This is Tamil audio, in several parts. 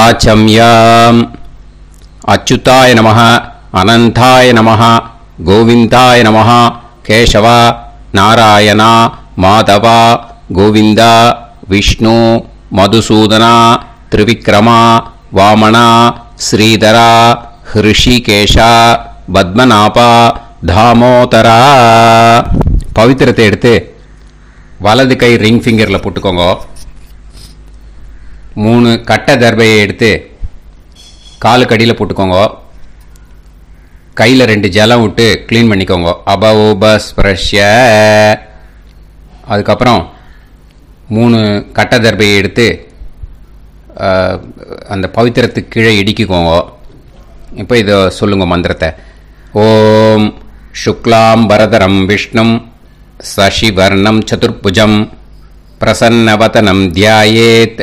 आचम्याम् अच्युताय नमः अनंताय नमः गोविंदाय नमः केशव नारायण माधव गोविंद विष्णु मधुसूदन त्रिविक्रम वामन श्रीधर ऋषिकेश पद्मनाभ दामोदर पवित्रத்தை எடுத்து வலது கை ரிங் ஃபிங்கரில் போட்டுக்கோங்க. 3 கட்டை தர்பையை எடுத்து காலுக்கடியில் போட்டுக்கோங்க. கையில் 2 ஜலம் விட்டு க்ளீன் பண்ணிக்கோங்க. அபஓபஸ்பிரஷ்ய. அதுக்கப்புறம் 3 கட்டை தர்பையை எடுத்து அந்த பவித்திரத்துக்கு கீழே இடிக்கிக்கோங்க. இப்போ இதை சொல்லுங்க மந்திரத்தை. ஓம் சுக்லாம் வரதரம் விஷ்ணும் சசிவர்ணம் சதுர்புஜம் பிரசன்னவதனம் தியாயேத்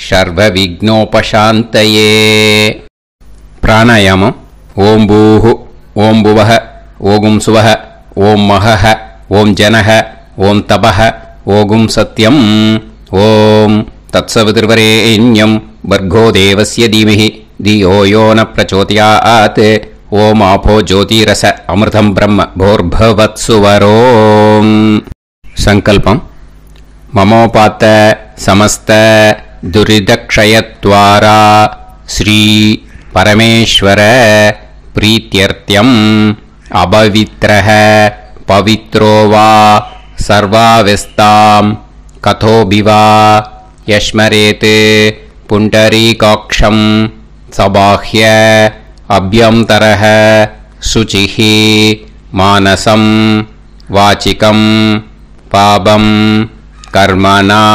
சர்வ விக்னோபசாந்தயே. பிராணாயாமம். ஓம் பூஹு ஓம் புவஹ ஓகும் சுவஹ ஓம் மஹஹ ஓம் ஜனஹ ஓம் தபஹ ஓகும் சத்யம் ஓம் தத்சவிதுர்வரேண்யம் வர்கோ தேவஸ்ய தீமஹி தியோ யோ ந பிரச்சோதயாத் ஓம் ஆபோ ஜோதிரச அமிர்தம் பிரம்ம போர்பவத்சுவரோம். சங்கல்பம். மமோபாத்த சமஸ்த துரிதக்ஷயத்வாரா ஸ்ரீ பரமேஸ்வர பிரீத்யர்த்தியம் அபவித்ரஹ பவித்ரோ வா சர்வாவஸ்தாம் கதோபிவா யஸ்மரேத் புண்டரீகாக்ஷம் சபாஹ்ய அப்யந்தரஹ சுசிஹ மானசம் வாசிகம் பாபம் கர்மணா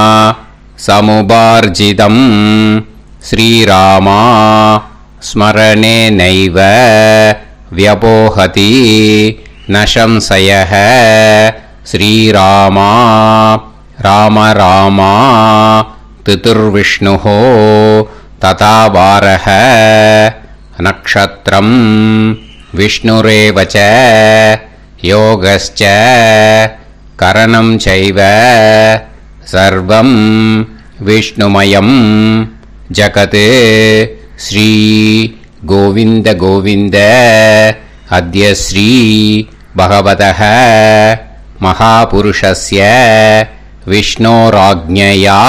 சமுபார்ஜிதம் ஸ்ரீராமா ஸ்மரணேனைவ வ்யபோஹதி நசம்சயஹ ஸ்ரீராமா ராம ராமா திதுர்விஷ்ணுஹ ததா வாரஹ நக்ஷத்ரம் விஷ்ணுரேவச யோகஸ்ச கரணம் சைவ சர்வம் விஷ்ணுமயம் ஜகத் ஸ்ரீ கோவிந்த கோவிந்த அத்ய ஸ்ரீ பகவதः மகாபுருஷஸ்ய விஷ்ணோராஜ்ஞயா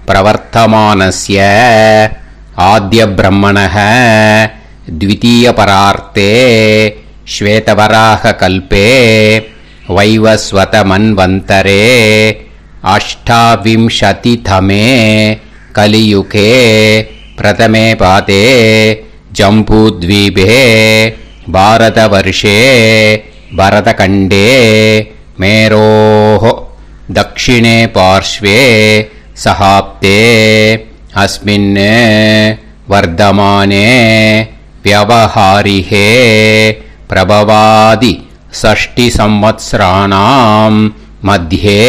பிரவர்த்தமானஸ்ய ஆத்ய பிரம்மணः द्वितीयपरार्ते श्वेतवराहकल्पे वैवस्वतमन्वन्तरे अष्टाविंशतितमे कलियुगे प्रथमे पादे जम्बूद्वीपे भारतवर्षे भरतखण्डे मेरोः दक्षिणे पार्श्वे सहाब्दे अस्मिन् वर्धमाने व्यवहारिहे प्रभवादि 60 संवत्सराणां मध्ये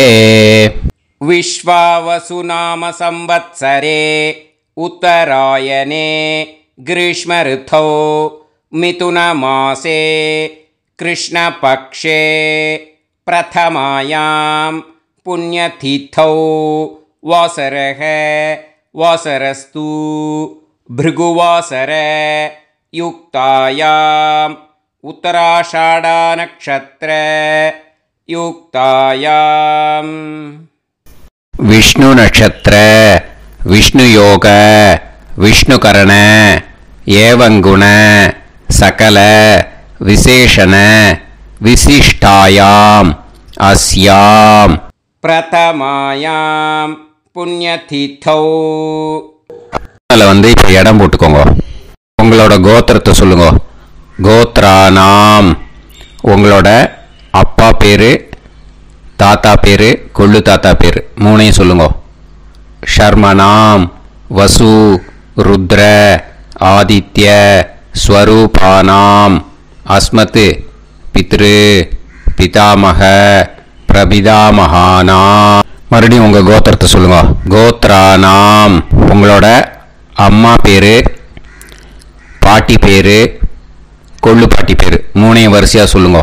विश्वावसु नाम संवत्सरे उत्तरायणे ग्रीष्मऋतौ मिथुनमासे कृष्णपक्षे प्रथमायां पुण्यतिथौ वासरः वासरस्तु भृगुवासर युक्तायाम् उत्तराषाढा नक्षत्र युक्तायाम् विष्णु नक्षत्र विष्णु योग विष्णुकरण एवं गुण सकल विशेषण विशिष्टायाम् अस्याम् प्रथमायां पुण्यतिथौ. அதில் வந்து இப்போ இடம் போட்டுக்கோங்க. உங்களோட கோத்திரத்தை சொல்லுங்க. கோத்ரானாம். உங்களோட அப்பா பேர், தாத்தா பேர், கொள்ளு தாத்தா பேர் 3ஐயும் சொல்லுங்க. ஷர்மனாம் வசு ருத்ர ஆதித்ய ஸ்வரூபானாம் அஸ்மத் பித்ரு பிதாமக பிரபிதாமகானாம். மறுபடியும் உங்கள் கோத்திரத்தை சொல்லுங்க. கோத்ரானாம். உங்களோட அம்மா பேர், பாட்டி பேர், கொள்ளு பாட்டி பேர் 3ஐயும் வரிசையாக சொல்லுங்க.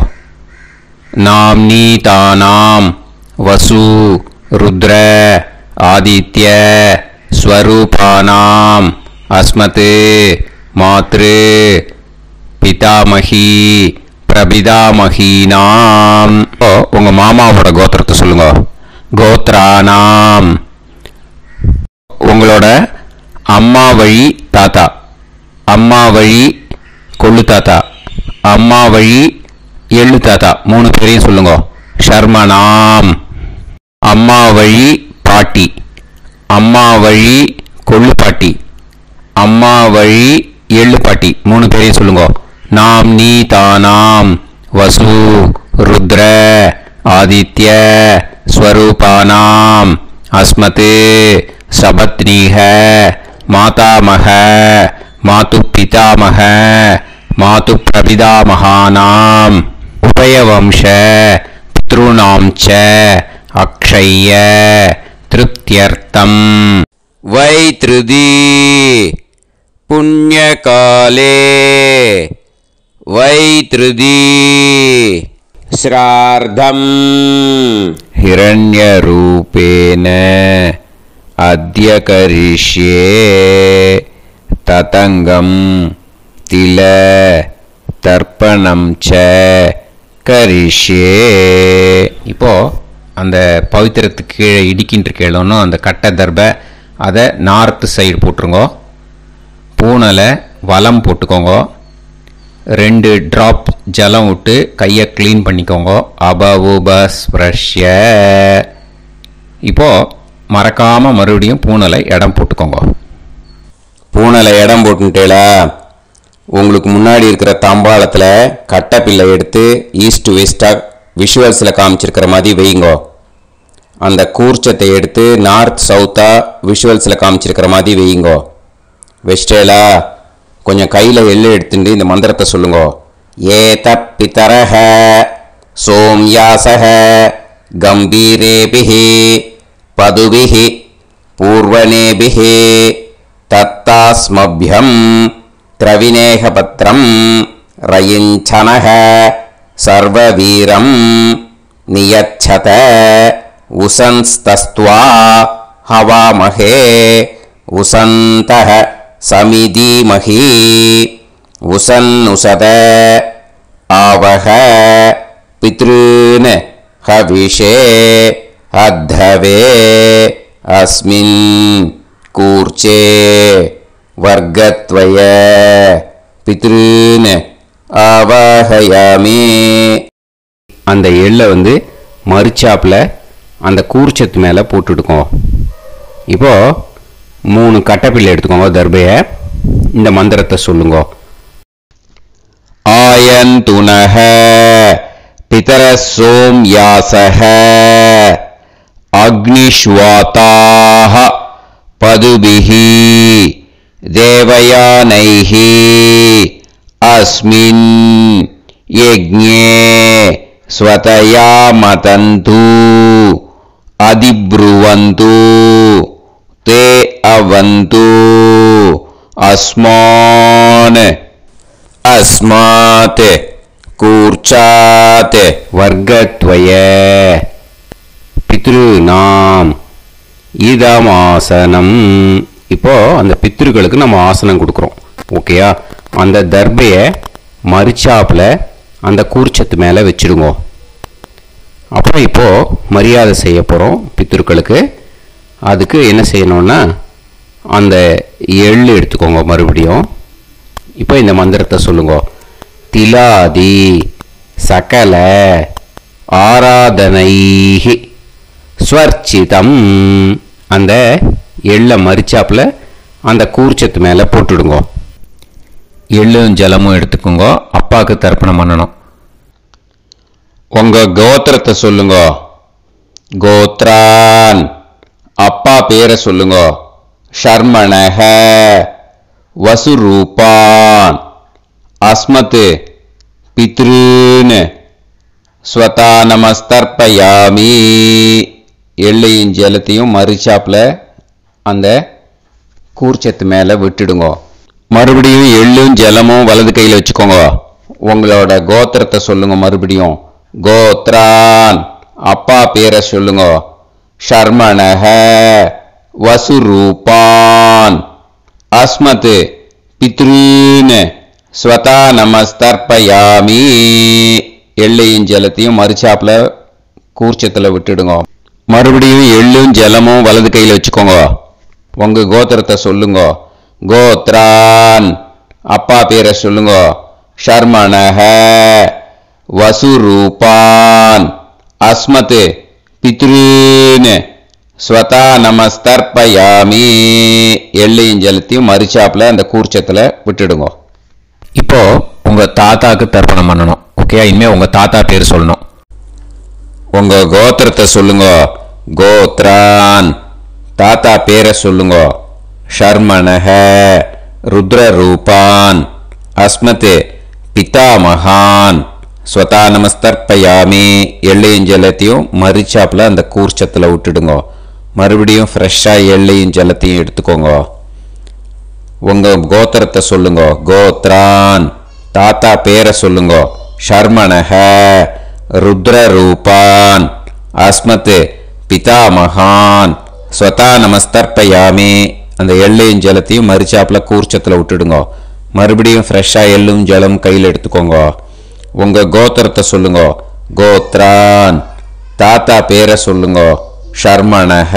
நாம் நீ தானாம் வசு ருத்ர ஆதித்ய ஸ்வரூபானாம் அஸ்மத் மாத்ரு பிதாமகி பிரபிதாமகீனாம். உங்கள் மாமாவோட கோத்திரத்தை சொல்லுங்க. கோத்ரானாம். உங்களோட அம்மா வழி தாத்தா, அம்மா வழி கொள்ளு தாத்தா, அம்மா வழி எள்ளு தாத்தா, 3 பேரையும் சொல்லுங்க. ஷர்மனாம். அம்மா வழி பாட்டி, அம்மா வழி கொள்ளு பாட்டி, அம்மா வழி எள்ளு பாட்டி, 3 பேரையும் சொல்லுங்க. நாம் நீ தானாம் வசு ருத்ர ஆதித்ய ஸ்வரூபானாம் அஸ்மத் சபத்னீஹ மாதாமக மாது பிதாமக மாது பிரபிதாமகானாம் உபயவம்ச பித்ருணாம் ச அக்ஷய்ய திருப்தியர்த்தம். வைத்ருதி புண்ணியகாலே வைத்ருதி ஸ்ரார்த்தம் हिरण्यरूपेण अद्य करिष्ये ततङ्गं तिल தர்ப்பணம் ச கரிஷ்யே. இப்போ அந்த பவித்திரத்துக்கு கீழே இடிக்கின்ற கீழே அந்த கட்டை தர்பை அதை நார்த்து சைடு போட்டுருங்கோ. பூனலை வலம் போட்டுக்கோங்க. 2 ட்ராப் ஜலம் விட்டு கையை க்ளீன் பண்ணிக்கோங்க. அபவுபஸ்ப்ரஷ்ய. இப்போது மறக்காமல் மறுபடியும் பூனலை இடம் போட்டுக்கோங்க. பூனலை இடம் போட்டுட்டேலா, உங்களுக்கு முன்னாடி இருக்கிற தாம்பாளத்தில் கட்டைப்பில்லை எடுத்து ஈஸ்ட் வெஸ்டாக விஷுவல்ஸில் காமிச்சிருக்கிற மாதிரி வைங்கோ. அந்த கூர்ச்சத்தை எடுத்து நார்த் சவுத்தாக விஷுவல்ஸில் காமிச்சிருக்கிற மாதிரி வைங்கோ. வெஸ்டேலா கொஞ்சம் கையில் எள்ளு எடுத்துட்டு இந்த மந்திரத்தை சொல்லுங்கோ. ஏத பிதரஹ சோம்யாசஹ கம்பீரேபிஹி பதுபிஹி பூர்வனேபிஹி தத்தாஸ்மப்யம் திரவிநேகபத்ரம் ரயிஞ்சனஹ சர்வவீரம் நியச்சத உசன்ஸ்தஸ்த்வா ஹவாமஹே உசந்தஹ சமிதீமஹி உசன்னுசத ஆவஹ பித்ருன் ஹவிஷே அத்தவே அஸ்மின் கூர்ச்சே வர்க்கத்வய பித்ருன் ஆவாஹயாமி. அந்த எள்ளை மரிச்சாப்பில் அந்த கூர்ச்சத்து மேலே போட்டுடுக்கோம். இப்போது 3 கட்டைப்பிள்ளை எடுத்துக்கோங்க. தர்பையை இந்த மந்திரத்தை சொல்லுங்க. ஆயந்துனஹ பிதர சோம்யாசஹ அக்னிஷ்வாதாஹ பதுபிஹி தேவயானைஹி அஸ்மின் யஜ்ஞே ஸ்வதயா மதந்து அதிப்ருவந்து தே அவது அஸ்மான் அஸ்மாத் கூர்ச்சாத் வர்க்கத்வய பித்ருநாம் இதமாசனம். இப்போ அந்த பித்ருக்களுக்கு நம்ம ஆசனம் கொடுக்குறோம். ஓகேயா? அந்த தர்பையை மரிச்சாப்பில் அந்த கூர்ச்சத்து மேலே வச்சுடுங்க. அப்புறம் இப்போது மரியாதை செய்ய போகிறோம் பித்ருக்களுக்கு. அதுக்கு என்ன செய்யணும்னா அந்த எள்ளு எடுத்துக்கோங்க. மறுபடியும் இப்போ இந்த மந்திரத்தை சொல்லுங்க. திலாதி சகல ஆராதனைஹி ஸ்வர்ச்சிதம். அந்த எள்ளை மரிச்சாப்பில் அந்த கூர்ச்சத்து மேலே போட்டுடுங்க. எள்ளும் ஜலமும் எடுத்துக்கோங்க. அப்பாவுக்கு தர்ப்பணம் பண்ணணும். உங்கள் கோத்திரத்தை சொல்லுங்க. கோத்ரான். அப்பா பேரை சொல்லுங்க. ஷர்மணஹ வசுரூபான் அஸ்மத் பித்ருன் ஸ்வதா நமஸ்தர்ப்பயாமி. எள்ளையும் ஜலத்தையும் மரிச்சாப்பில் அந்த கூர்ச்சத்து மேலே விட்டுடுங்க. மறுபடியும் எள்ளும் ஜலமும் வலது கையில் வச்சுக்கோங்க. உங்களோட கோத்திரத்தை சொல்லுங்க. மறுபடியும் கோத்ரான். அப்பா பேரை சொல்லுங்க. ஷர்மணஹ வசுரூபான் அஸ்மத் பித்ருன்னு ஸ்வதா நமஸ்தர்ப்பயாமி. எள்ளையும் ஜலத்தையும் மறுச்சாப்புல கூர்ச்சத்தில் விட்டுடுங்க. மறுபடியும் எள்ளும் ஜலமும் வலது கையில் வச்சுக்கோங்க. உங்க கோத்திரத்தை சொல்லுங்க. கோத்ரான் அப்பா பேரை சொல்லுங்க. ஷர்மணஹ வசுரூபான் அஸ்மத் பித்ருன்னு ஸ்வதா நமஸ்தர்ப்பயாமி. எள்ளையும் ஜலத்தையும் மறுச்சாப்புல அந்த கூர்ச்சத்தில் விட்டுடுங்க. இப்போ உங்க தாத்தாக்கு தர்ப்பணம் பண்ணணும். ஓகே, இனிமே உங்க தாத்தா பேர் சொல்லணும். உங்க கோத்திரத்தை சொல்லுங்க. கோத்ரான் தாத்தா பேரை சொல்லுங்க. ஷர்மணஹ ருத்ரரூபான் அஸ்மத் பிதாமகான் ஸ்வதா நமஸ்தர்ப்பயாமி. எள்ளையும் ஜலத்தையும் மறுச்சாப்புல அந்த கூர்ச்சத்தில் விட்டுடுங்க. மறுபடியும் ஃப்ரெஷ்ஷாக எள்ளையும் ஜலத்தையும் எடுத்துக்கோங்க. உங்க கோத்திரத்தை சொல்லுங்க. கோத்ரான் தாத்தா பேரை சொல்லுங்க. ஷர்மணஹ ருத்ரரூபான் அஸ்மத் பிதாமகான் ஸ்வதா நமஸ்தர்ப்பயாமி. அந்த எள்ளையும் ஜலத்தையும் மறுச்சாப்புல கூர்ச்சத்தில் விட்டுடுங்க. மறுபடியும் ஃப்ரெஷ்ஷாக எள்ளும் ஜலம் கையில் எடுத்துக்கோங்க. உங்க கோத்திரத்தை சொல்லுங்க. கோத்ரான் தாத்தா பேரை சொல்லுங்க. ஷர்மணஹ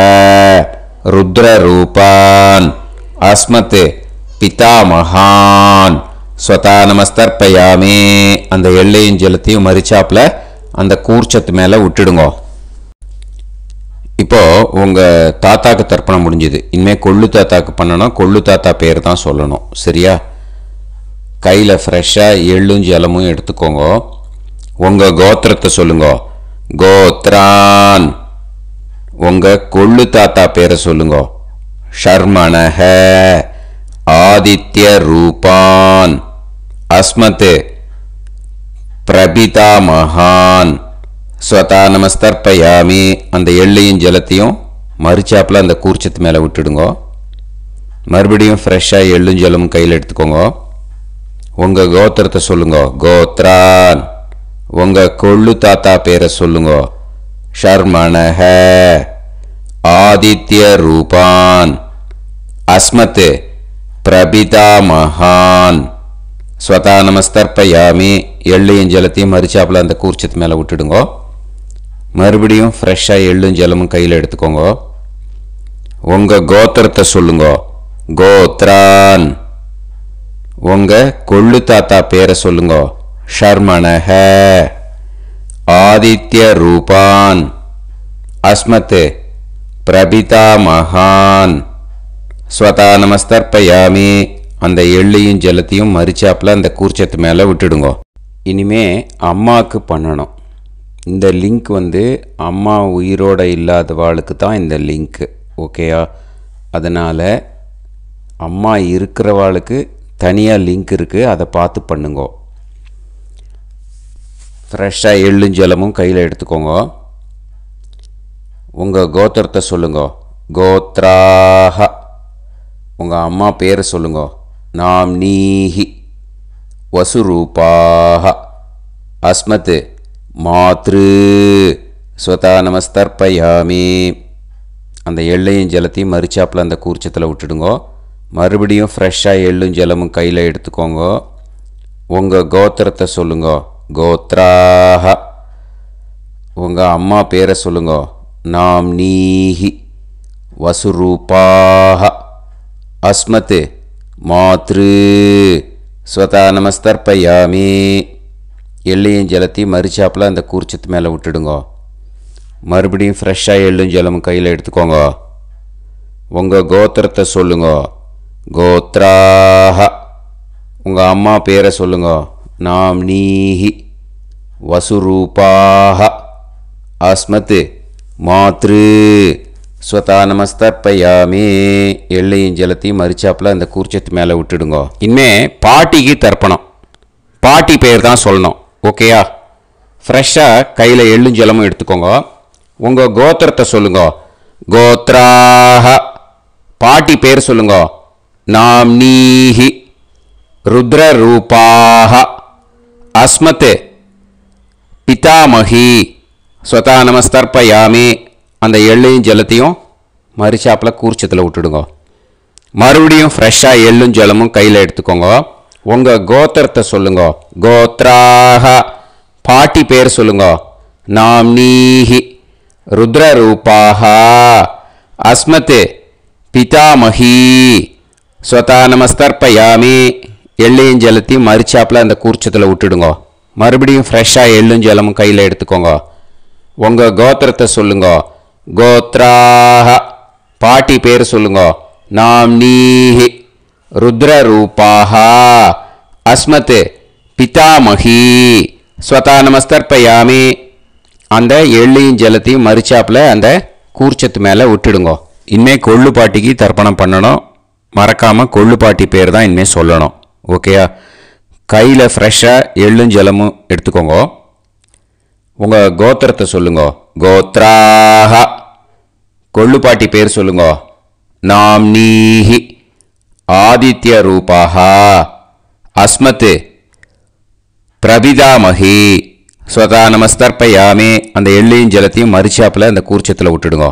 ருத்ரரூபான் அஸ்மத் பிதாமகான் ஸ்வதா நமஸ்தர்ப்பயாமி. அந்த எள்ளையும் ஜலத்தையும் மறுச்சாப்புல அந்த கூர்ச்சத்து மேலே விட்டுடுங்க. இப்போ உங்க தாத்தாக்கு தர்ப்பணம் முடிஞ்சுது. இனிமேல் கொள்ளு தாத்தாக்கு பண்ணணும். கொள்ளு தாத்தா பேர் தான் சொல்லணும். சரியா? கையில் ஃப்ரெஷ்ஷாக எள்ளும் ஜலமும் எடுத்துக்கோங்க. உங்க கோத்திரத்தை சொல்லுங்க. கோத்ரான் உங்க கொள்ளு தாத்தா பேரை சொல்லுங்க. ஷர்மணஹ ஆதித்ய ரூபான் அஸ்மத் பிரபிதாமகான் ஸ்வதா நமஸ்தர்ப்பயாமி. அந்த எள்ளையும் ஜலத்தையும் மறுச்சாப்புல அந்த கூர்ச்சத்து மேலே விட்டுடுங்க. மறுபடியும் ஃப்ரெஷ்ஷாக எள்ளும் ஜலமும் கையில் எடுத்துக்கோங்க. உங்க கோத்திரத்தை சொல்லுங்க. கோத்ரான் உங்க கொள்ளு தாத்தா பேரை சொல்லுங்க. ஷர்மணஹ ஆதித்ய ரூபான் அஸ்மத் பிரபிதாமகான் ஸ்வதா நமஸ்தர்ப்பயாமி. எள்ளையும் ஜலத்தையும் மறுச்சாப்புல அந்த கூர்ச்சத்து மேலே விட்டுடுங்க. மறுபடியும் ஃப்ரெஷ்ஷாக எள்ளும் ஜலமும் கையில் எடுத்துக்கோங்க. உங்க கோத்திரத்தை சொல்லுங்க. கோத்ரான் உங்க கொள்ளு தாத்தா பேரை சொல்லுங்க. ஷர்மணஹ ஆதித்ய ரூபான் அஸ்மத் பிரபிதாமகான் ஸ்வதா நமஸ்தர்ப்பயாமி. அந்த எள்ளையும் ஜலத்தையும் மறுச்சாப்புல அந்த கூர்ச்சத்து மேலே விட்டுடுங்க. இனிமே அம்மாவுக்கு பண்ணணும். இந்த லிங்க் அம்மா உயிரோட இல்லாதவாளுக்கு தான் இந்த லிங்க்கு. ஓகேயா? அதனால் அம்மா இருக்கிறவாளுக்கு தனியாக லிங்க் இருக்குது. அதை பார்த்து பண்ணுங்க. ஃப்ரெஷ்ஷாக எள்ளும் ஜலமும் கையில் எடுத்துக்கோங்க. உங்கள் கோத்திரத்தை சொல்லுங்க. கோத்ராஹ உங்கள் அம்மா பேரை சொல்லுங்க. நாம்னீஹி வசுரூபாஹ அஸ்மத் மாத்ரு ஸ்வதா நமஸ்தர்ப்பயாமி. அந்த எள்ளையும் ஜலத்தையும் மறுச்சாப்புல அந்த கூர்ச்சத்தில் விட்டுடுங்க. மறுபடியும் ஃப்ரெஷ்ஷாக எள்ளும் ஜலமும் கையில் எடுத்துக்கோங்க. உங்கள் கோத்திரத்தை சொல்லுங்க. கோத்ராஹ உங்கள் அம்மா பேரை சொல்லுங்க. நாம்னீஹி வசுரூபாஹ அஸ்மத் மாத்ரு ஸ்வதா நமஸ்தர்ப்பயாமி. எள்ளையும் ஜலத்தையும் மறுச்சாப்புல அந்த கூர்ச்சத்து மேலே விட்டுடுங்க. மறுபடியும் ஃப்ரெஷ்ஷாக எள்ளும் ஜலமும் கையில் எடுத்துக்கோங்க. உங்கள் கோத்திரத்தை சொல்லுங்க. கோத்ராஹ உங்கள் அம்மா பேரை சொல்லுங்க. நாம்னீஹி வசுரூபாஹ அஸ்மத் மாத்ரு ஸ்வதா நமஸ்தர்ப்பயாமி. எள்ளையும் ஜலத்தையும் மறுச்சாப்புல அந்த கூர்ச்சத்து மேலே விட்டுடுங்க. இனிமே பாட்டிக்கு தர்ப்பணம். பாட்டி பேர் தான் சொல்லணும். ஓகேயா? ஃப்ரெஷ்ஷாக கையில் எள்ளும் ஜலமும் எடுத்துக்கோங்க. உங்கள் கோத்திரத்தை சொல்லுங்க. கோத்ராஹ பாட்டி பேர் சொல்லுங்க. நாம்னீஹி ருத்ரரூபாஹ அஸ்மத் பிதாமகி ஸ்வதா நமஸ்தர்ப்பயாமி. அந்த எள்ளையும் ஜலத்தையும் மறுச்சாப்பில் கூர்ச்சத்தில் விட்டுடுங்க. மறுபடியும் ஃப்ரெஷ்ஷாக எள்ளும் ஜலமும் கையில் எடுத்துக்கோங்க. உங்கள் கோத்திரத்தை சொல்லுங்க. கோத்ராக. பாட்டி பேர் சொல்லுங்க. நாம்னீஹி ருத்ரரூபாக அஸ்மத் பிதாமஹி ஸ்வதா நமஸ்தர்ப்பயாமி. எள்ளையும் ஜலத்தையும் மறிச்சாப்பில் அந்த கூர்ச்சத்தில் விட்டுடுங்க. மறுபடியும் ஃப்ரெஷ்ஷாக எள்ளும் ஜலமும் கையில் எடுத்துக்கோங்க. உங்கள் கோத்திரத்தை சொல்லுங்க. கோத்ராக. பாட்டி பேர் சொல்லுங்க. நாம்னீஹி ருத்ரரூபாக அஸ்மத் பிதாமஹி ஸ்வதா நமஸ்தர்ப்பயாமி. அந்த எள்ளையும் ஜலத்தையும் மறிச்சாப்பில் அந்த கூர்ச்சத்து மேலே விட்டுடுங்க. இனிமேல் கொள்ளு பாட்டிக்கு தர்ப்பணம் பண்ணணும். மறக்காமல் கொள்ளு பாட்டி பேர் தான் இனிமேல் சொல்லணும். ஓகேயா? கையில் ஃப்ரெஷ்ஷாக எள்ளும் ஜலமும் எடுத்துக்கோங்க. உங்கள் கோத்திரத்தை சொல்லுங்க. கோத்ராக. கொள்ளு பாட்டி பேர் சொல்லுங்க. நாம்னீஹி ஆதித்ய ரூபாக அஸ்மத் பிரபிதாமஹி ஸ்வதா நமஸ்தர்ப்பயாமி. அந்த எள்ளையும் ஜலத்தையும் மறிச்சாப்பில் அந்த கூர்ச்சத்தில் விட்டுடுங்க.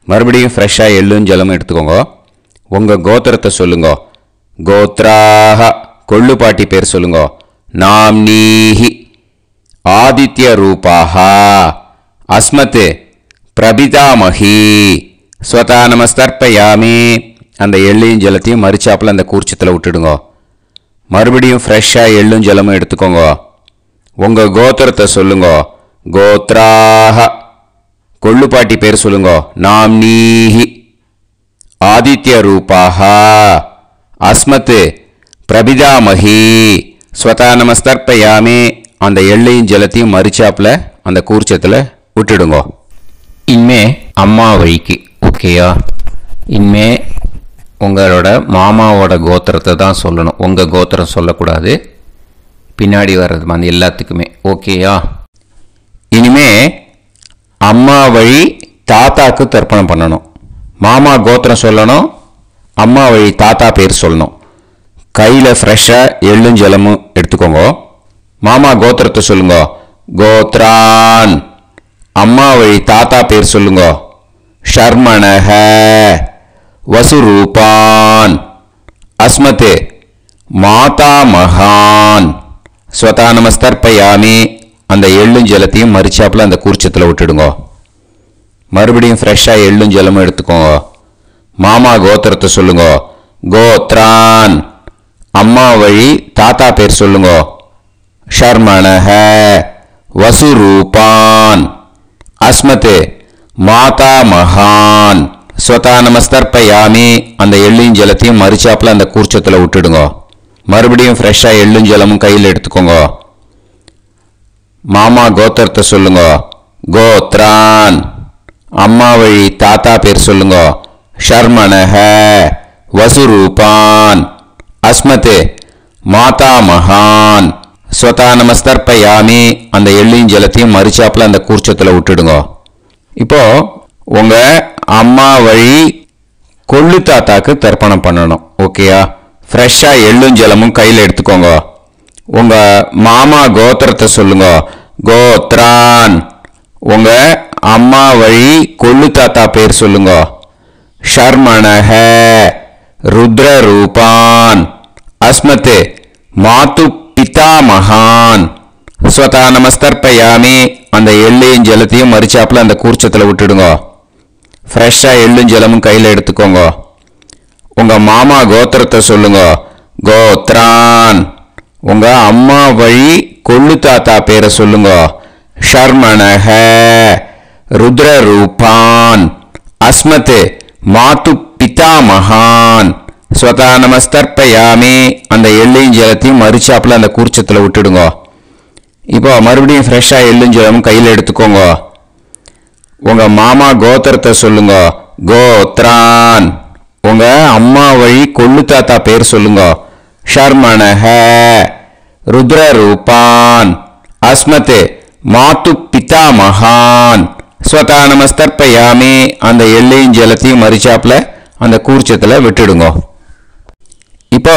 மறுபடியும் ஃப்ரெஷ்ஷாக எள்ளும் ஜலமும் எடுத்துக்கோங்க. உங்கள் கோத்திரத்தை சொல்லுங்க. கோத்ராக. கொள்ளு பாட்டி பேர் சொல்லுங்க. நாம்னீஹி ஆதித்ய ரூபாக அஸ்மத் பிரபிதாமஹி ஸ்வதா நமஸ்தர்ப்பயாமி. அந்த எள்ளையும் ஜலத்தையும் மறிச்சாப்பில் அந்த கூர்ச்சத்தில் விட்டுடுங்க. மறுபடியும் ஃப்ரெஷ்ஷாக எள்ளும் ஜலமும் எடுத்துக்கோங்க. உங்கள் கோத்திரத்தை சொல்லுங்க. கோத்ராக. கொள்ளு பாட்டி பேர் சொல்லுங்க. நாம்னீஹி ஆதித்ய ரூபாக அஸ்மத் பிரபிதாமஹி ஸ்வதா நமஸ்தர்ப்பயாமி. அந்த எள்ளையும் ஜலத்தையும் மறிச்சாப்பில் அந்த கூர்ச்சத்தில் விட்டுடுங்க. இனிமே அம்மா வழிக்கு. ஓகேயா? இனிமே உங்களோட மாமாவோட கோத்திரத்தை தான் சொல்லணும். உங்கள் கோத்திரம் சொல்லக்கூடாது. பின்னாடி வர்றது மாதிரி எல்லாத்துக்குமே. ஓகேயா? இனிமே அம்மா வழி தாத்தாக்கு தர்ப்பணம் பண்ணணும். மாமா கோத்திரம் சொல்லணும். அம்மா வழி தாத்தா பேர் சொல்லணும். கையில் ஃப்ரெஷ்ஷாக எள்ளும் ஜலமும் எடுத்துக்கோங்க. மாமா கோத்திரத்தை சொல்லுங்க. கோத்ரான். அம்மா வழி தாத்தா பேர் சொல்லுங்க. ஷர்மணஹ வசுரூபான் அஸ்மத் மாதா மகான் ஸ்வதா நமஸ்தர்ப்பயாமி. அந்த எள்ளும் ஜலத்தையும் மறிச்சாப்பில் அந்த கூர்ச்சத்தில் விட்டுடுங்க. மறுபடியும் ஃப்ரெஷ்ஷாக எள்ளும் ஜலமும் எடுத்துக்கோங்க. மாமா கோத்திரத்தை சொல்லுங்க. கோத்ரான். அம்மா வழி தாத்தா பேர் சொல்லுங்க. ஷர்மணஹ வசுரூபான் அஸ்மத் மாதா மகான் ஸ்வதா நமஸ்தர்ப்பயாமி. அந்த எள்ளையும் ஜலத்தையும் மறிச்சாப்பில் அந்த கூர்ச்சத்தில் விட்டுடுங்க. மறுபடியும் ஃப்ரெஷ்ஷாக எள்ளும் ஜலமும் கையில் எடுத்துக்கோங்க. மாமா கோத்திரத்தை சொல்லுங்க. கோத்ரான். அம்மா வழி தாத்தா பேர் சொல்லுங்க. ஷர்மணஹ வசுரூபான் அஸ்மத் மாதா மகான் ஸ்வதா நமஸ்தர்ப்பயாமி. அந்த எள்ளையும் ஜலத்தையும் மறிச்சாப்பில் அந்த கூர்ச்சத்தில் விட்டுடுங்க. இப்போ உங்கள் அம்மா வழி கொள்ளு தாத்தாக்கு தர்ப்பணம் பண்ணணும். ஓகேயா? ஃப்ரெஷ்ஷாக எள்ளும் ஜலமும் கையில் எடுத்துக்கோங்க. உங்கள் மாமா கோத்திரத்தை சொல்லுங்க. கோத்ரான். உங்கள் அம்மா வழி கொள்ளு தாத்தா பேர் சொல்லுங்க. ஷர்மணஹ ருத்ரரூபான் அஸ்மத் மாது பிதாமகான் ஸ்வதா நமஸ்தர்ப்பயாமி. அந்த எள்ளையும் ஜலத்தையும் மறிச்சாப்பில் அந்த கூர்ச்சத்தில் விட்டுடுங்க. ஃப்ரெஷ்ஷாக எள்ளும் ஜலமும் கையில் எடுத்துக்கோங்க. உங்கள் மாமா கோத்திரத்தை சொல்லுங்க. கோத்ரான். உங்கள் அம்மா வழி கொள்ளு தாத்தா பேரை சொல்லுங்க. ஷர்மணஹ ருத்ரரூபான் அஸ்மத் மாது பிதாமகான் ஸ்வதா நமஸ்தர்ப்பயாமி. அந்த எள்ளையும் ஜலத்தையும் மறிச்சாப்பில் அந்த கூர்ச்சத்தில் விட்டுடுங்க. இப்போ மறுபடியும் ஃப்ரெஷ்ஷாக எள்ளும் ஜலமும் கையில் எடுத்துக்கோங்க. உங்கள் மாமா கோத்திரத்தை சொல்லுங்க. கோத்ரான். உங்கள் அம்மா வழி கொள்ளு தாத்தா பேர் சொல்லுங்க. ஷர்மணஹ ருத்ரரூபான் அஸ்மத் மாது பிதாமகான் ஸ்வதா நமஸ்தர்ப்பயாமி. அந்த எள்ளையும் ஜலத்தையும் மறிச்சாப்பில் அந்த கூர்ச்சத்தில் விட்டுடுங்க. இப்போ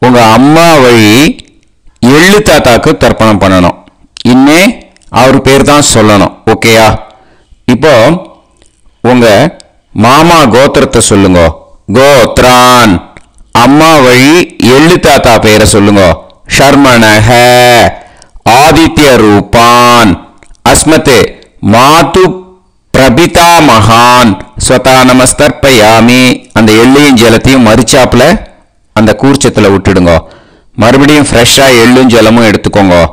உங்கள் அம்மா வழி எள்ளு தாத்தாக்கு தர்ப்பணம் பண்ணணும். இன்னே அவர் பேர் தான் சொல்லணும். ஓகேயா? இப்போ உங்கள் மாமா கோத்திரத்தை சொல்லுங்க. கோத்ரான். அம்மா வழி எள்ளு தாத்தா பேரை சொல்லுங்க. ஷர்மணஹ. ஆதித்ய ரூபான். அஸ்மத் மாது பிரபிதா மகான். ஸ்வதா நமஸ்தர்ப்பயாமி. அந்த எள்ளையும் ஜலத்தையும் மறிச்சாப்புல அந்த கூர்ச்சத்தில் விட்டுடுங்க. மறுபடியும் ஃப்ரெஷ்ஷாக எள்ளும் ஜலமும் எடுத்துக்கோங்க.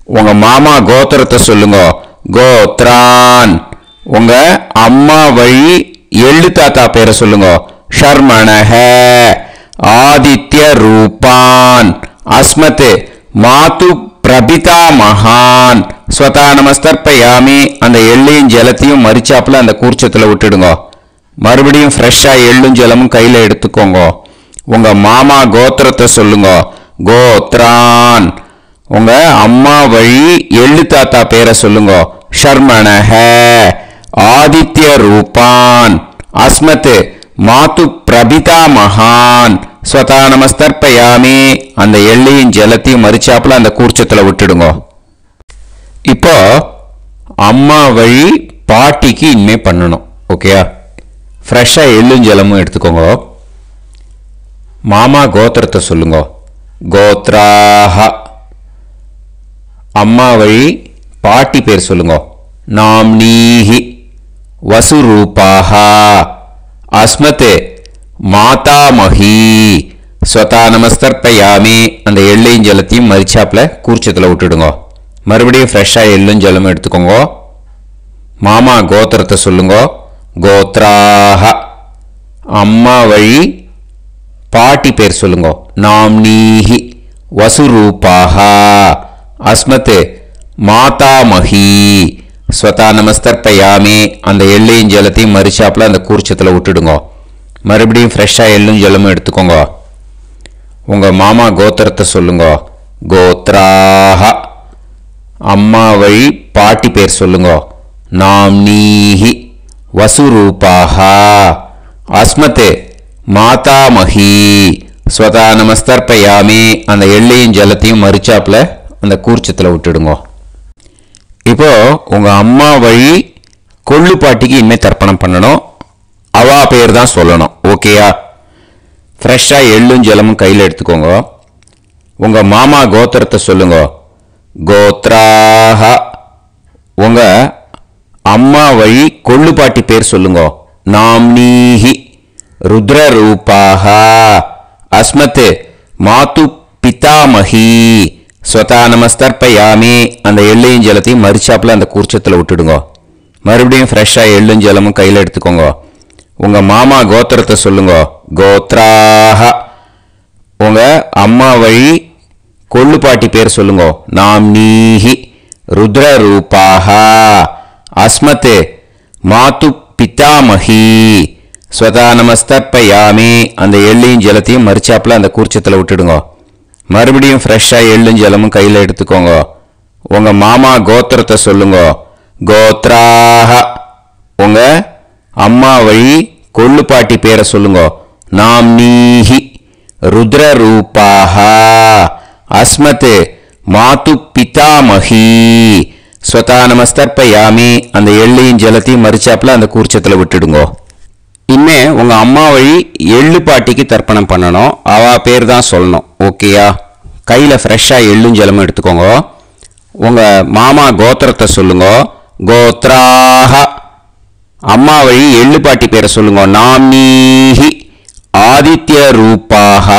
உங்க மாமா கோத்திரத்தை சொல்லுங்க. கோத்ரான். உங்க அம்மா வழி எள்ளு தாத்தா பேரை சொல்லுங்க. ஷர்மணஹ. ஆதித்ய ரூபான். அஸ்மத் மாது பிரபிதா மகான். ஸ்வதா நமஸ்தர்ப்பயாமி. அந்த எள்ளையும் ஜலத்தையும் மறிச்சாப்புல அந்த கூர்ச்சத்தில் விட்டுடுங்க. மறுபடியும் ஃப்ரெஷ்ஷாக எள்ளும் ஜலமும் கையில் எடுத்துக்கோங்க. உங்க மாமா கோத்திரத்தை சொல்லுங்க. கோத்ரான். உங்க அம்மா வழி எள்ளு தாத்தா பேரை சொல்லுங்க. ஷர்மணஹ. ஆதித்ய ரூபான். அஸ்மத் மாது பிரபிதா மகான். ஸ்வதா நமஸ்தர்ப்பயாமி. அந்த எள்ளையும் ஜலத்தையும் மறிச்சாப்புல அந்த கூர்ச்சத்தில் விட்டுடுங்க. இப்போ அம்மா வழி பாட்டிக்கு இனிமே பண்ணணும். ஓகேயா? ஃப்ரெஷ்ஷாக எள்ளும் ஜலமும் எடுத்துக்கோங்க. மாமா கோத்திரத்தை சொல்லுங்க. கோத்ராஹ. அம்மா வழி பாட்டி பேர் சொல்லுங்க. நாம்னீஹி. வசுரூபாஹ. அஸ்மத் மாதாமஹி. ஸ்வதா நமஸ்தர்ப்பயாமி. அந்த எள்ளையும் ஜலத்தையும் மறிச்சாப்புல கூர்ச்சத்தில் விட்டுடுங்க. மறுபடியும் ஃப்ரெஷ்ஷாக எள்ளும் ஜலமும் எடுத்துக்கோங்க. மாமா கோத்திரத்தை சொல்லுங்க. கோத்ராஹ. அம்மா வழி பாட்டி பேர் சொல்லுங்க. நாம்னீஹி. வசுரூபாஹ. அஸ்மத் மாதாமஹி. ஸ்வதா நமஸ்தர்ப்பயாமி. அந்த எள்ளையும் ஜலத்தையும் மறிச்சாப்புல அந்த கூர்ச்சத்தில் விட்டுடுங்க. மறுபடியும் ஃப்ரெஷ்ஷாக எள்ளும் ஜலமும் எடுத்துக்கோங்க. உங்க மாமா கோத்திரத்தை சொல்லுங்க. கோத்ராஹ. அம்மா வழி பாட்டி பேர் சொல்லுங்க. நாம்னீஹி. வசுரூபாஹ. அஸ்மத் மாதாமஹி. ஸ்வதா நமஸ்தர்ப்பயாமி. அந்த எள்ளையும் ஜலத்தையும் மறிச்சாப்புல அந்த கூர்ச்சத்தில் விட்டுடுங்க. இப்போ உங்க அம்மா வழி கொள்ளு பாட்டிக்கு இனிமேல் தர்ப்பணம் பண்ணணும். அவா பேர் தான் சொல்லணும். ஓகேயா? ஃப்ரெஷ்ஷாக எள்ளும் ஜலமும் கையில் எடுத்துக்கோங்க. உங்க மாமா கோத்திரத்தை சொல்லுங்க. கோத்ராஹ. உங்க அம்மா வழி கொள்ளு பாட்டி பேர் சொல்லுங்க. நாம்னீஹி. ருத்ரரூபாஹ. அஸ்மத் மாது பிதாமஹி. ஸ்வதா நமஸ்தர்ப்பயாமி. அந்த எள்ளையும் ஜலத்தையும் மறிச்சாப்புல அந்த கூர்ச்சத்தில் விட்டுடுங்க. மறுபடியும் ஃப்ரெஷ்ஷாக எள்ளும் ஜலமும் கையில் எடுத்துக்கோங்க. உங்க மாமா கோத்திரத்தை சொல்லுங்க. கோத்ராஹ. உங்க அம்மா வழி கொள்ளு பாட்டி பேர் சொல்லுங்க. நாம்னீஹி. ருத்ரரூபாஹ. அஸ்மத் மாது பிதாமஹி. ஸ்வதா நமஸ்தர்ப்பயாமி. அந்த எள்ளையும் ஜலத்தையும் மறிச்சாப்புல அந்த கூர்ச்சத்தில் விட்டுடுங்க. மறுபடியும் ஃப்ரெஷ்ஷாக எள்ளும் ஜலமும் கையில் எடுத்துக்கோங்க. உங்க மாமா கோத்திரத்தை சொல்லுங்க. கோத்ராஹ. உங்க அம்மா வழி கொள்ளு பாட்டி பேரை சொல்லுங்க. நாம்னீஹி. ருத்ரரூபாஹ. அஸ்மத் மாது பிதாமஹி. ஸ்வதா நமஸ்தர்ப்பயாமி. அந்த எள்ளையும் ஜலத்தையும் மறிச்சாப்புல அந்த கூர்ச்சத்தில் விட்டுடுங்க. இனிமே உங்க அம்மா வழி எள்ளு பாட்டிக்கு தர்ப்பணம் பண்ணணும். அவ பேர் தான் சொல்லணும். ஓகேயா? கையில் ஃப்ரெஷ்ஷாக எள்ளும் ஜலமும் எடுத்துக்கோங்க. உங்க மாமா கோத்திரத்தை சொல்லுங்க. கோத்ராஹ. அம்மா வழி எள்ளு பாட்டி பேரை சொல்லுங்க. நாம்னீஹி. ஆதித்ய ரூபாஹ.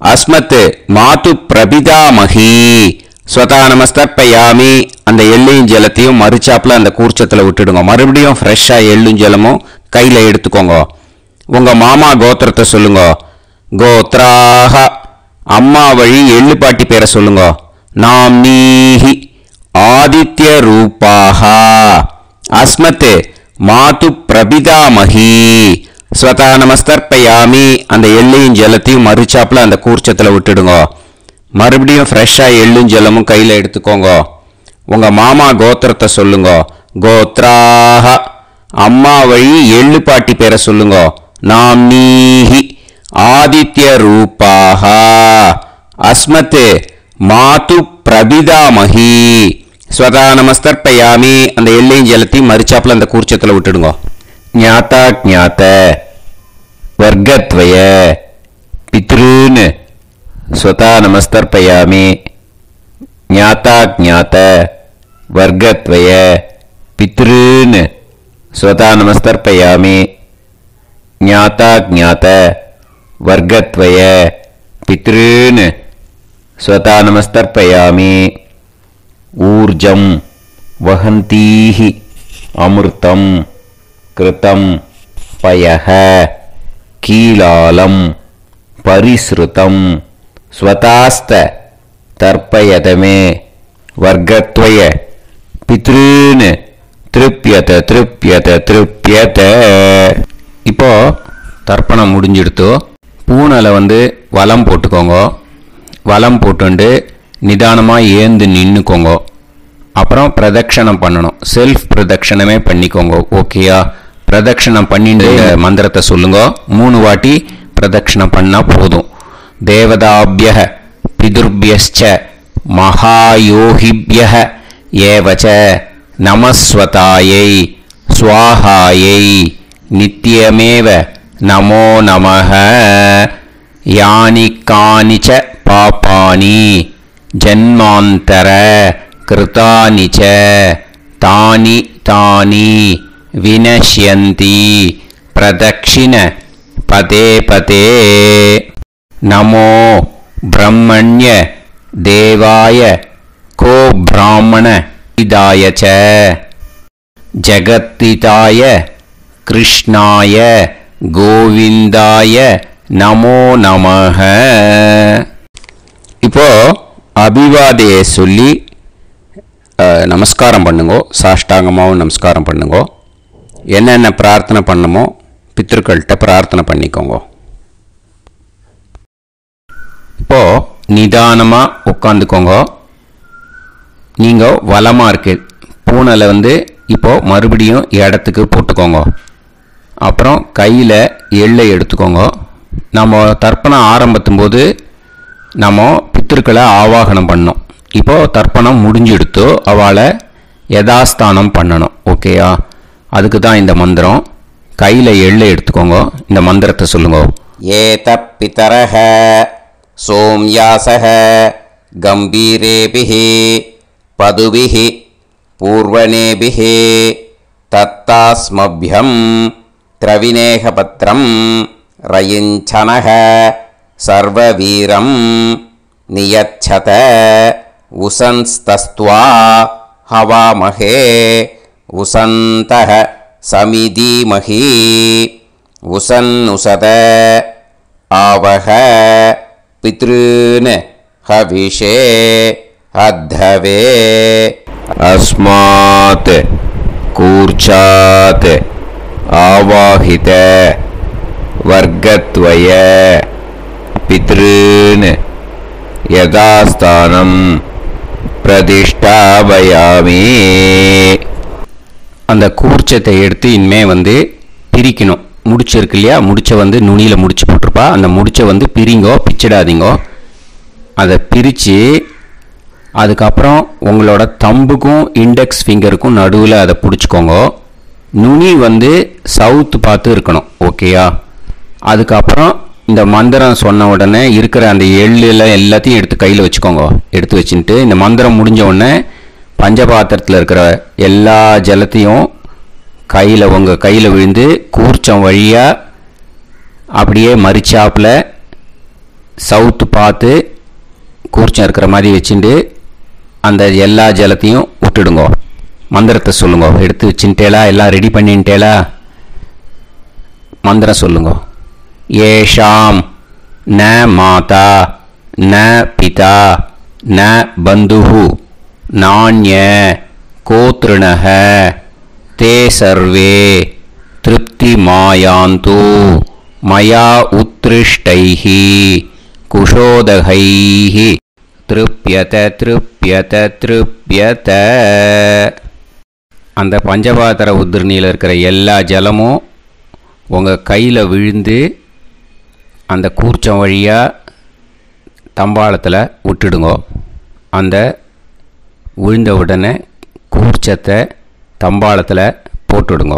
அஸ்மத் மாது பிரபிதாமஹி. ஸ்வதா நமஸ்தர்ப்பயாமி. அந்த எள்ளையும் ஜலத்தையும் மறிச்சாப்புல அந்த கூர்ச்சத்தில் விட்டுடுங்க. மறுபடியும் ஃப்ரெஷ்ஷாக எள்ளும் ஜலமும் கையில் எடுத்துக்கோங்க. உங்க மாமா கோத்திரத்தை சொல்லுங்க. கோத்ராஹ. அம்மா வழி எள்ளு பாட்டி பேரை சொல்லுங்க. நாம்னீஹி. ஆதித்ய ரூபாஹ. அஸ்மத் மாது பிரபிதாமஹி. ஸ்வதா நமஸ்தர்ப்பயாமி. அந்த எள்ளையும் ஜலத்தையும் மறிச்சாப்புல அந்த கூர்ச்சத்தில் விட்டுடுங்க. மறுபடியும் ஃப்ரெஷ்ஷாக எள்ளும் ஜலமும் கையில் எடுத்துக்கோங்க. உங்க மாமா கோத்திரத்தை சொல்லுங்க. கோத்ராஹ. அம்மா வழி எள்ளு பாட்டி பேரை சொல்லுங்க. நாம்னீஹி. ஆதித்ய ரூபாஹ. அஸ்மத் மாது பிரபிதாமஹி. ஸ்வதா நமஸ்தர்ப்பயாமி. அந்த எள்ளையும் ஜலத்தையும் மறிச்சாப்புல அந்த கூர்ச்சத்தில் விட்டுடுங்க. ஞாதா ஞாத. वर्गत्वय पितॄन् स्वतः नमस्तर्पयामि ज्ञाताज्ञात वर्गत्वय पितॄन् स्वतः नमस्तर्पयामि ज्ञाताज्ञात वर्गत्वय पितॄन् स्वतः नमस्तर्पयामि ऊर्जं वहन्तीः अमृतं कृतं पयः कीलालं परिसृतं स्वतास्त तर्पयत मे वर्गत्वय पितॄन् திருப்பியத திருப்பியத திருப்பியத. இப்போ தர்ப்பணம் முடிஞ்சிடுத்து. பூனலை வலம் போட்டுக்கோங்க. வலம் போட்டுண்டு நிதானமாக ஏந்து நின்றுக்கோங்க. அப்புறம் பிரதட்சணம் பண்ணணும். செல்ஃப் பிரதட்சணமே பண்ணிக்கோங்க. ஓகேயா? பிரதட்சணம் பண்ணிட்டு மந்திரத்தை சொல்லுங்க. 3 வாட்டி பிரதட்சணம் பண்ணால் போதும். தேவதாபிய பிதுர்பியஸ்ச மகாயோகிபிய ஏவச்ச நமஸ்வதாயை ஸ்வாஹாயை நித்யமேவ நமோ நமஹ. யானி கானிச்ச பாபானி ஜன்மாந்தர கிருதானி ச தானி தானி வினஷ்யந்தி பிரதக்ஷிண பதே பதே. நமோ பிரம்மண்ய தேவாய கோ பிராமண இதாய ச ஜகத்திதாய கிருஷ்ணாய கோவிந்தாய நமோ நமஹ. இப்போ அபிவாதையை சொல்லி நமஸ்காரம் பண்ணுங்கோ. சாஷ்டாங்கமாகவும் நமஸ்காரம் பண்ணுங்கோ. என்னென்ன பிரார்த்தனை பண்ணமோ பித்ருக்கள்கிட்ட பிரார்த்தனை பண்ணிக்கோங்க. இப்போ நிதானமாக உட்காந்துக்கோங்க. நீங்கள் வலமாக இருக்கு பூனலை இப்போது மறுபடியும் இடத்துக்கு போட்டுக்கோங்க. அப்புறம் கையில் எள்ளை எடுத்துக்கோங்க. நம்ம தர்ப்பணம் ஆரம்பித்தும் போது நம்ம பித்திருக்களை ஆவாகனம் பண்ணோம். இப்போது தர்ப்பணம் முடிஞ்செடுத்து அவளை யதாஸ்தானம் பண்ணணும். ஓகேயா? அதுக்கு தான் இந்த மந்திரம். கையில் எள்ளை எடுத்துக்கோங்க. இந்த மந்திரத்தை சொல்லுங்க. ஏத பிதரஹ சோம்யாசஹ கம்பீரேபிஹி பதுபிஹி பூர்வணேபிஹி தத்தாஸ்மப்யம் திரவிநேகபத்ரம் ரயிஞ்சனஹ சர்வவீரம் நியச்சத உசன்ஸ்தஸ்த்வா ஹவாமஹே உசந்தஹ சமிதீமஹி உசன்னுசத ஆவஹ பித்ருன் ஹவிஷே அத்தவே. அஸ்மாத் கூர்ச்சாத் ஆவாஹித வர்க்கத்வய பித்ருன் யதாஸ்தானம் பிரதிஷ்டாபயாமி. அந்த கூர்ச்சத்தை எடுத்து இனிமே பிரிக்கணும். முடிச்சு இருக்கு இல்லையா? முடிச்சை நுனியில் முடிச்சு போட்டிருப்பா. அந்த முடிச்சை பிரிங்கோ, பிச்சிடாதீங்கோ. அதை பிரித்து அதுக்கப்புறம் உங்களோட தம்புக்கும் இண்டெக்ஸ் ஃபிங்கருக்கும் நடுவில் அதை பிடிச்சிக்கோங்க. நுனி சவுத்து பார்த்து இருக்கணும். ஓகேயா? அதுக்கப்புறம் இந்த மந்திரம் சொன்ன உடனே இருக்கிற அந்த எள்ளில் எல்லாத்தையும் எடுத்து கையில் வச்சுக்கோங்க. எடுத்து வச்சுட்டு இந்த மந்திரம் முடிஞ்ச உடனே பஞ்சபாத்திரத்தில் இருக்கிற எல்லா ஜலத்தையும் உங்கள் கையில் விழுந்து கூர்ச்சம் வழியாக அப்படியே மறிச்சாப்பில் சவுத்து பார்த்து கூர்ச்சம் இருக்கிற மாதிரி வச்சுட்டு அந்த எல்லா ஜலத்தையும் விட்டுடுங்க. மந்திரத்தை சொல்லுங்க. எடுத்து வச்சுட்டேலா? எல்லாம் ரெடி பண்ணிட்டேலா? மந்திரம் சொல்லுங்க. ஏஷாம் ந மாதா ந பிதா ந பந்துஹு நாண்ய கோத்ருணஹ தே சர்வே திருப்தி மாயாந்து மயா உத்ருஷ்டைஹி குஷோதகைஹி திருப்யத திருப்யத திருப்யத. அந்த பஞ்சபாத்திர உதிரணியில் இருக்கிற எல்லா ஜலமும் உங்கள் கையில் விழுந்து அந்த கூர்ச்சம் வழியாக தம்பாளத்தில் விட்டுடுங்க. அந்த விழுந்த உடனே கூர்ச்சத்தை தம்பாளத்தில் போட்டுடுங்க.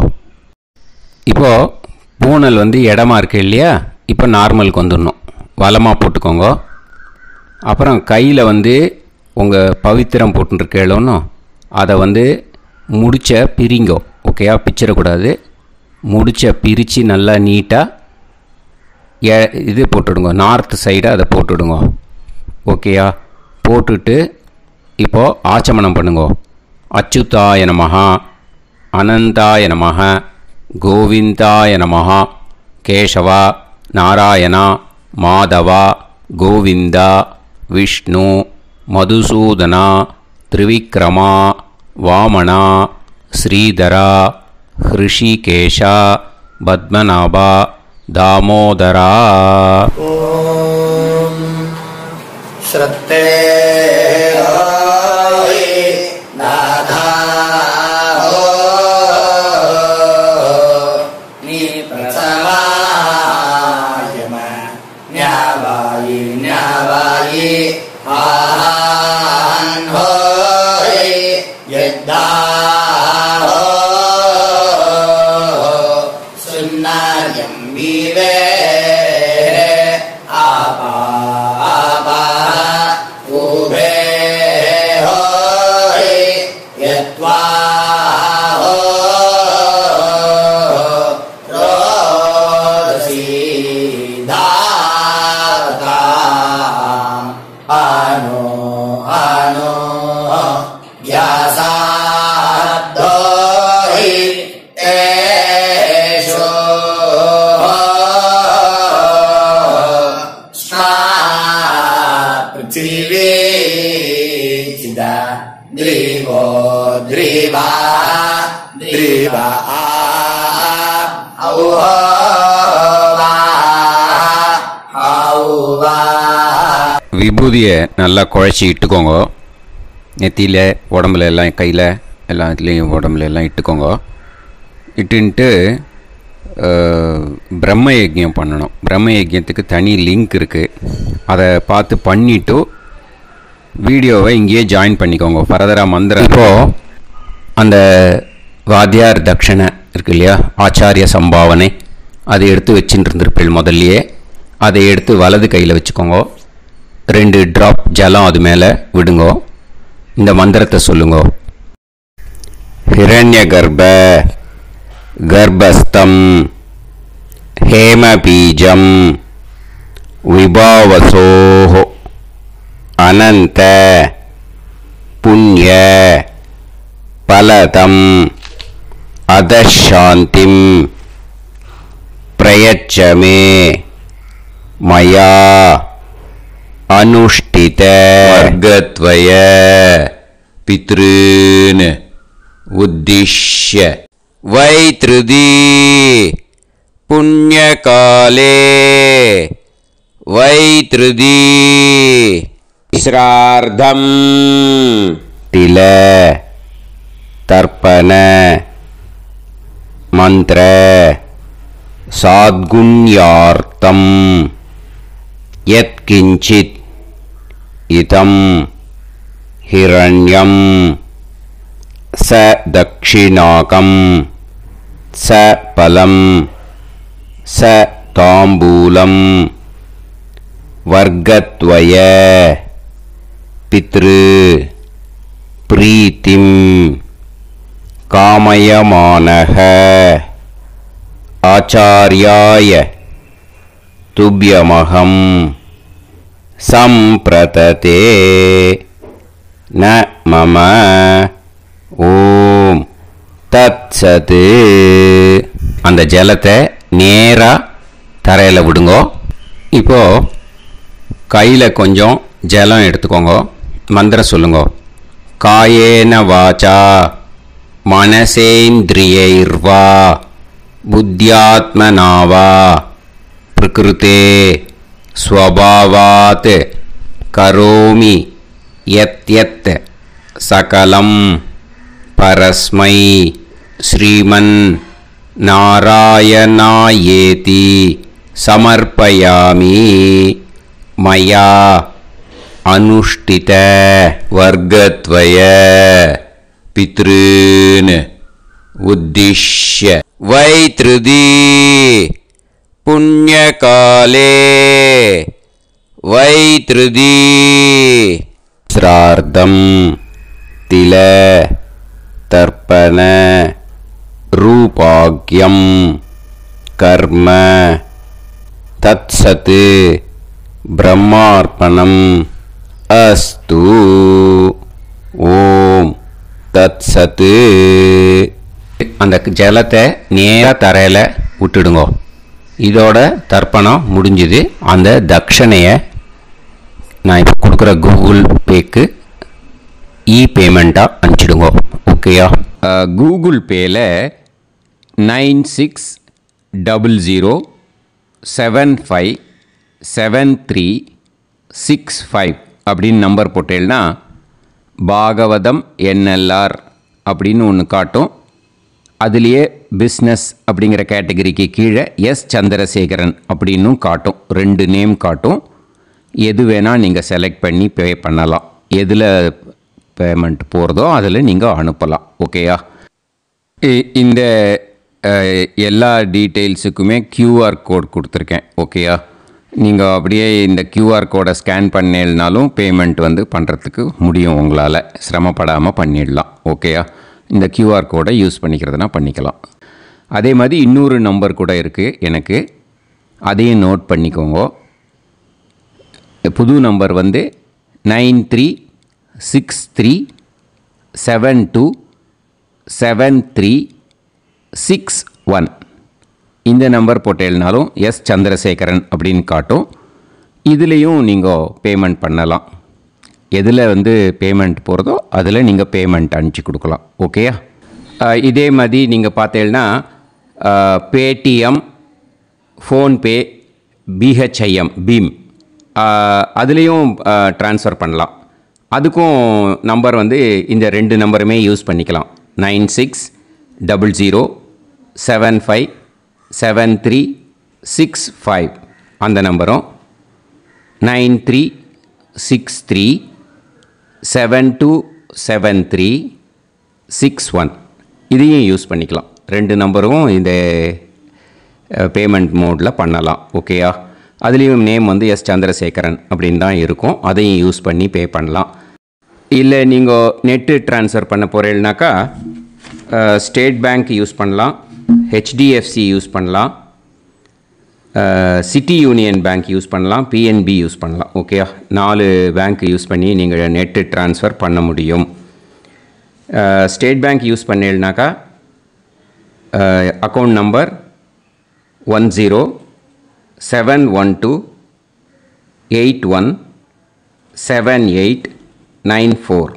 இப்போது பூனல் வந்து இடமா இருக்கு இல்லையா, இப்போ நார்மலுக்கு வந்துடணும். வலமாக போட்டுக்கோங்க. அப்புறம் கையில் வந்து உங்கள் பவித்திரம் போட்டுருக்கேளோன்னு அதை வந்து முடிச்ச பிரிங்கோ. ஓகேயா, பிச்சிடக்கூடாது. முடிச்ச பிரித்து நல்லா நீட்டாக இது போட்டுடுங்க, நார்த் சைடை அதை போட்டுடுங்க. ஓகேயா, போட்டுட்டு இப்போது ஆச்சமனம் பண்ணுங்க. அச்சுதாய நமஹ, அனந்தாய நமஹ, கோவிந்தாய நமஹ, கேசவா, நாராயணா, மாதவா, கோவிந்தா, விஷ்ணு, மதுசூதனா, திரிவிக்ரமா, வாமனா, ஸ்ரீதரா, ஹிருஷிகேஷா, பத்மநாபா, தாமோதரா. ஓம் ஸ்ரத்தே நாதா நீ பிரசவாயம ஞாவாயி ஞாவாயி ஆஹான் ஹோய் யத்தா சுன்னாயம் வீவே ஆபா ஆபா உபே ஹோய் யத்வா ரோசி தாதா ஆனோ ஆனோ யாசாதோஹி தேஷோ ஸ்னா பிருத்திவி சிதா த்ரிவோ த்ரிவா த்ரிவா விபூதியை நல்லா குழச்சி இட்டுக்கோங்க. நெத்தியில், உடம்புல எல்லாம், கையில் எல்லாம் இதுலேயும் உடம்புல எல்லாம் இட்டுக்கோங்க. இட்டுன்ட்டு பிரம்ம யஜ்யம் பண்ணணும். பிரம்ம யஜ்யத்துக்கு தனி லிங்க் இருக்குது, அதை பார்த்து பண்ணிவிட்டு வீடியோவை இங்கேயே ஜாயின் பண்ணிக்கோங்க. ஃபர்தராக மந்திரம் இப்போது அந்த வாத்தியார் தட்சணை இருக்கு இல்லையா, ஆச்சாரிய சம்பாவனை, அதை எடுத்து வச்சுட்டு இருந்திருப்பேன் முதல்லையே. அதை எடுத்து வலது கையில் வச்சுக்கோங்க. 2 ட்ராப் ஜலம் அது மேலே விடுங்கோ. இந்த மந்திரத்தை சொல்லுங்க. ஹிரண்ய கர்ப்ப கர்ப்பஸ்தம் ஹேமபீஜம் விபாவசோஹ அனந்த புண்ணிய பலதம் அதசாந்திம் பிரயச்சமே மயா அனுஷ்டித வர்கத்வய பித்ருன் உத்திஷ்ய வைத்ருதி புண்ணியகாலே வைத்ருதி ஸ்ரார்த்தம் தில தர்ப்பண மந்திர சாத்குண்யார்த்தம் யத்கிஞ்சித் இதம் ஹிரண்யம் ச தக்ஷிணாகம் ச பலம் ச தாம்பூலம் வர்கத்வய பித்ரு பிரீத்திம் காமயமானஹ ஆச்சார்யாய துப்யமகம் சம்பிரததே ந மம ஓம் தத்சத். அந்த ஜலத்தை நேராக தரையில் விடுங்கோ. இப்போது கையில் கொஞ்சம் ஜலம் எடுத்துக்கோங்க. மந்திரம் சொல்லுங்க. காயேன வாச்சா மனசேந்திரியைர்வா புத்தியாத்மனாவா பிரகிருதே ஸ்வபாவாத் கரோமி யத் யத் சகலம் பரஸ்மை ஸ்ரீமன் நாராயணாயேதி சமர்ப்பயாமி மயா அனுஷ்டித வர்கத்வய பித்ருன் உத்திஷ்ய வைத்ருதி புண்ணியகாலே வைத்ருதி ஸ்ரார்த்தம் தில தர்ப்பண ரூபாக்யம் கர்ம தத்சத் பிரம்மார்ப்பணம் அஸ்து. ஓம் தத்சத். அந்த ஜலத்தை நேராக தரையில் விட்டுடுங்கோ. இதோட தர்ப்பணம் முடிஞ்சுது. அந்த தட்சணையை நான் இப்போ கொடுக்குற கூகுள் பேக்கு பேமெண்ட்டாக அனுப்பிச்சிடுங்கோ. ஓகேயா? கூகுள் பேயில் 9600757365 அப்படின்னு நம்பர் போட்டேன்னா பாகவதம் என்எல்ஆர் அப்படின்னு ஒன்று காட்டும். அதுலேயே பிஸ்னஸ் அப்படிங்கிற கேட்டகரிக்கு கீழே எஸ் சந்திரசேகரன் அப்படின்னும் காட்டும். 2 நேம் காட்டும். எது வேணால் நீங்கள் செலக்ட் பண்ணி பே பண்ணலாம். எதில் பேமெண்ட் போகிறதோ அதில் நீங்கள் அனுப்பலாம். ஓகேயா? இந்த எல்லா டீட்டெயில்ஸுக்குமே QR கோட் கொடுத்துருக்கேன். ஓகேயா? நீங்கள் அப்படியே இந்த QR கோடை ஸ்கேன் பண்ணேனாலும் பேமெண்ட் பண்ணுறதுக்கு முடியும். உங்களால் சிரமப்படாமல் பண்ணிடலாம். ஓகேயா? இந்த QR கோடை யூஸ் பண்ணிக்கிறதுனா பண்ணிக்கலாம். அதே மாதிரி இன்னொரு நம்பர் கூட இருக்குது எனக்கு. அதையும் நோட் பண்ணிக்கோங்க. புது நம்பர் 9363727361. இந்த நம்பர் போட்டேனாலும் எஸ் சந்திரசேகரன் அப்படின்னு காட்டும். இதுலேயும் நீங்கள் பேமெண்ட் பண்ணலாம். எதில் பேமெண்ட் போகிறதோ அதில் நீங்கள் பேமெண்ட் அனுப்பிச்சி கொடுக்கலாம். ஓகேயா? இதே மாதிரி நீங்கள் பார்த்தீங்கன்னா பேடிஎம், ஃபோன்பே, பிஹெச்ஐஎம், பீம் அதுலேயும் ட்ரான்ஸ்ஃபர் பண்ணலாம். அதுக்கும் நம்பர் இந்த 2 நம்பருமே யூஸ் பண்ணிக்கலாம். 9600757365 அந்த நம்பரும் 9363727361 இதையும் யூஸ் பண்ணிக்கலாம். 2 நம்பரும் இந்த பேமெண்ட் மோடில் பண்ணலாம். ஓகேயா? அதுலேயும் நேம் எஸ் சந்திரசேகரன் அப்படின்னு தான் இருக்கும். அதையும் யூஸ் பண்ணி பே பண்ணலாம். இல்லை நீங்கள் நெட்டு ட்ரான்ஸ்ஃபர் பண்ண போகிறீங்கனாக்கா ஸ்டேட் பேங்க் யூஸ் பண்ணலாம், HDFC யூஸ் பண்ணலாம், சிட்டி யூனியன் பேங்க் யூஸ் பண்ணலாம், PNB யூஸ் பண்ணலாம். ஓகேயா? 4 பேங்க் யூஸ் பண்ணி நீங்கள் நெட்டு ட்ரான்ஸ்ஃபர் பண்ண முடியும். ஸ்டேட் பேங்க் யூஸ் பண்ணீங்கனாக்கா account number 10712817894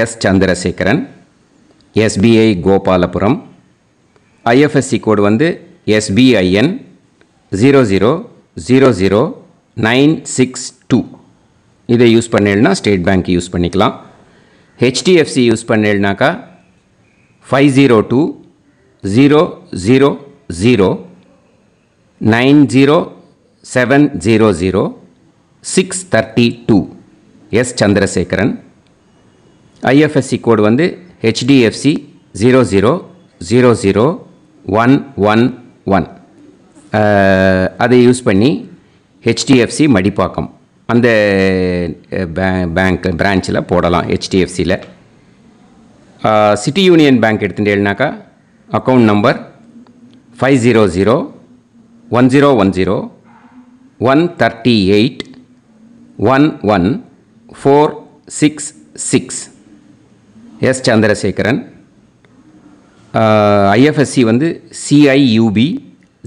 S Chandrasekaran, SBI Gopalapuram. IFSC code SBIN 0000962. இதை யூஸ் பண்ணீங்கன்னா ஸ்டேட் பேங்க் யூஸ் பண்ணிக்கலாம். HDFC யூஸ் பண்ணீங்கனாக்கா 50200907000632 S Chandrasekaran. IFSC code HDFC 0000111. அதை யூஸ் பண்ணி HDFC மடிப்பாக்கம் அந்த பேங்க் பிரான்ச்சில் போடலாம். HDFCயில் சிட்டி யூனியன் பேங்க் எடுத்துட்டேன்னாக்கா account number 5001010381146 S Chandrasekaran. IFSC CIUB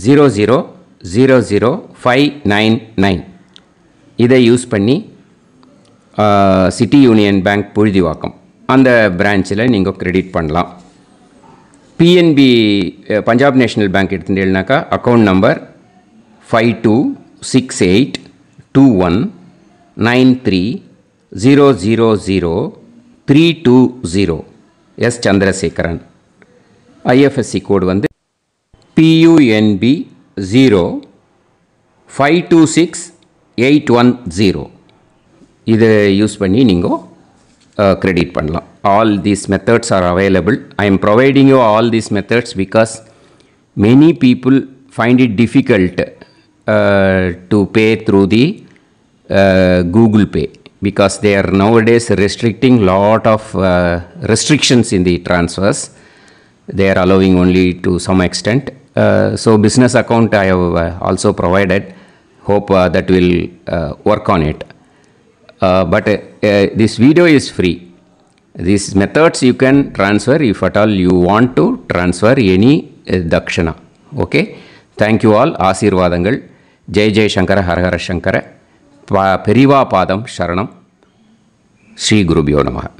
0000599. இதை யூஸ் பண்ணி சிட்டி யூனியன் பேங்க் புழுதிவாக்கம் அந்த பிரான்ச்சில் நீங்கள் கிரெடிட் பண்ணலாம். PNB பஞ்சாப் நேஷ்னல் பேங்க் எடுத்துட்டேன்னாக்கா account number 52682193000320 S Chandrasekaran. IFSC code PUNB 0526810. இதை யூஸ் பண்ணி நீங்கள் கிரெடிட் பண்ணலாம். All these methods are available. I am providing you all these methods because many people find it difficult to pay through the Google Pay, because they are nowadays restricting lot of restrictions in the transfers. They are allowing only to some extent. So business account I have also provided. Hope that will work on it. But this video is free. These methods you can transfer if at all you want to transfer any dakshana. Okay. Thank you all. Asirvadangal. Jai Jai Shankara Har Har Shankara. Periva Padam Sharanam. Sri Gurubhyo Namaha.